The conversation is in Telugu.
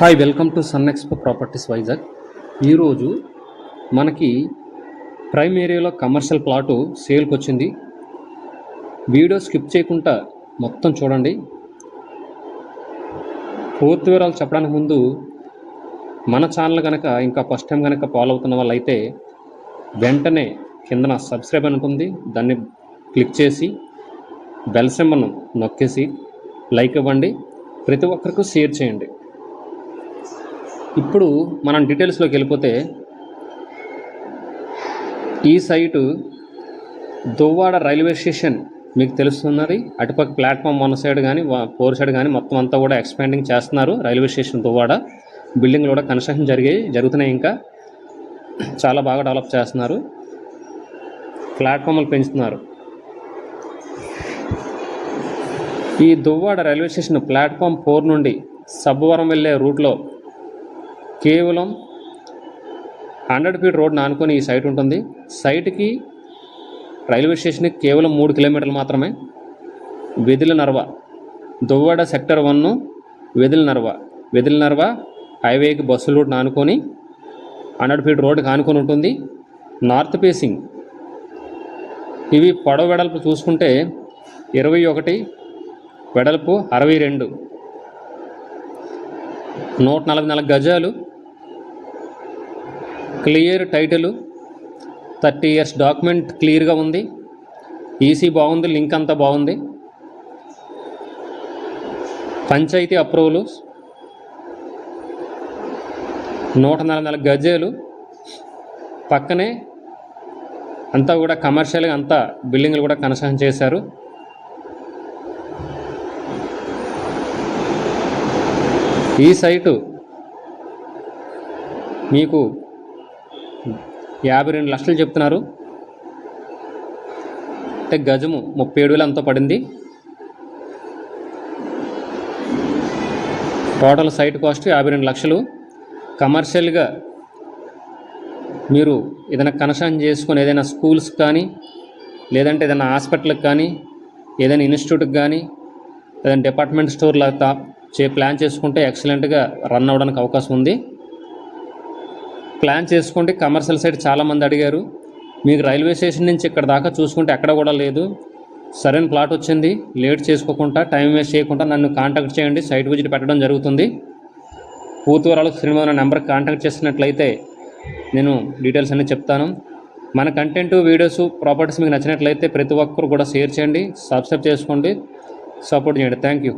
Hi, welcome to Sun Expo Properties Vizag. ఈరోజు మనకి ప్రైమ్ ఏరియాలో కమర్షియల్ ప్లాటు సేల్కి వచ్చింది. వీడియో స్కిప్ చేయకుండా మొత్తం చూడండి. పూర్తి వివరాలు చెప్పడానికి ముందు మన ఛానల్ కనుక ఇంకా ఫస్ట్ టైం కనుక ఫాలో అవుతున్న వాళ్ళైతే వెంటనే కిందన సబ్స్క్రైబ్ అని ఉంటుంది, దాన్ని క్లిక్ చేసి బెల్ సింబల్ను నొక్కేసి లైక్ ఇవ్వండి. ప్రతి ఒక్కరికి షేర్ చేయండి. ఇప్పుడు మనం డీటెయిల్స్లోకి వెళ్ళిపోతే, ఈ సైటు దువ్వాడ రైల్వే స్టేషన్ మీకు తెలుస్తున్నది. అటుపక్క ప్లాట్ఫామ్ 1 సైడ్ కానీ 4 సైడ్ కానీ మొత్తం అంతా కూడా ఎక్స్పాండింగ్ చేస్తున్నారు. రైల్వే స్టేషన్ దువ్వాడ బిల్డింగ్లు కూడా కన్స్ట్రక్షన్ జరుగుతున్నాయి. ఇంకా చాలా బాగా డెవలప్ చేస్తున్నారు. ప్లాట్ఫామ్లు పెంచుతున్నారు. ఈ దువ్వాడ రైల్వే స్టేషన్ ప్లాట్ఫామ్ 4 నుండి సబ్బవరం వెళ్ళే రూట్లో కేవలం 100 ఫీట్ రోడ్ని ఆనుకొని ఈ సైట్ ఉంటుంది. సైట్కి రైల్వే స్టేషన్కి కేవలం 3 కిలోమీటర్లు మాత్రమే. వెదిలినర్వ దువ్వాడ సెక్టర్ 1 వెదిలినర్వ హైవేకి బస్సు రూట్ని ఆనుకొని 100 ఫీట్ రోడ్కి ఆనుకొని ఉంటుంది. North facing. ఇవి పొడవు వెడల్పు చూసుకుంటే 21, వెడల్పు 62, 144 గజాలు. క్లియర్ టైటిల్, 30 ఇయర్స్ డాక్యుమెంట్ క్లియర్గా ఉంది. ఈసీ బాగుంది, లింక్ అంతా బాగుంది. పంచాయతీ అప్రూవల్, 144 గజాలు. పక్కనే అంతా కూడా కమర్షియల్గా అంతా బిల్డింగ్లు కూడా కన్స్ట్రక్షన్ చేశారు. ఈ సైటు మీకు 52 లక్షలు చెప్తున్నారు. అంటే గజము 37,000 అంతా పడింది. టోటల్ సైట్ కాస్ట్ 52 లక్షలు. కమర్షియల్గా మీరు ఏదైనా కన్స్ట్రక్షన్ చేసుకొని ఏదైనా స్కూల్స్ కానీ, లేదంటే ఏదైనా హాస్పిటల్కి కానీ, ఏదైనా ఇన్స్టిట్యూట్కి కానీ, ఏదైనా డిపార్ట్మెంట్ స్టోర్లో ప్లాన్ చేసుకుంటే ఎక్సలెంట్గా రన్ అవ్వడానికి అవకాశం ఉంది. ప్లాన్ చేసుకోండి. కమర్షియల్ సైట్ చాలామంది అడిగారు. మీకు రైల్వే స్టేషన్ నుంచి ఇక్కడ దాకా చూసుకుంటే ఎక్కడ కూడా లేదు. సరైన ప్లాట్ వచ్చింది. లేట్ చేసుకోకుండా, టైం వేస్ట్ చేయకుండా నన్ను కాంటాక్ట్ చేయండి. సైట్ విజిట్ పెట్టడం జరుగుతుంది. పూర్తి వివరాలకు స్క్రీన్ మీద నెంబర్కి కాంటాక్ట్ చేసినట్లయితే నేను డీటెయిల్స్ అన్నీ చెప్తాను. మన కంటెంట్, వీడియోస్, ప్రాపర్టీస్ మీకు నచ్చినట్లయితే ప్రతి ఒక్కరు కూడా షేర్ చేయండి, సబ్స్క్రైబ్ చేసుకోండి, సపోర్ట్ చేయండి. Thank you.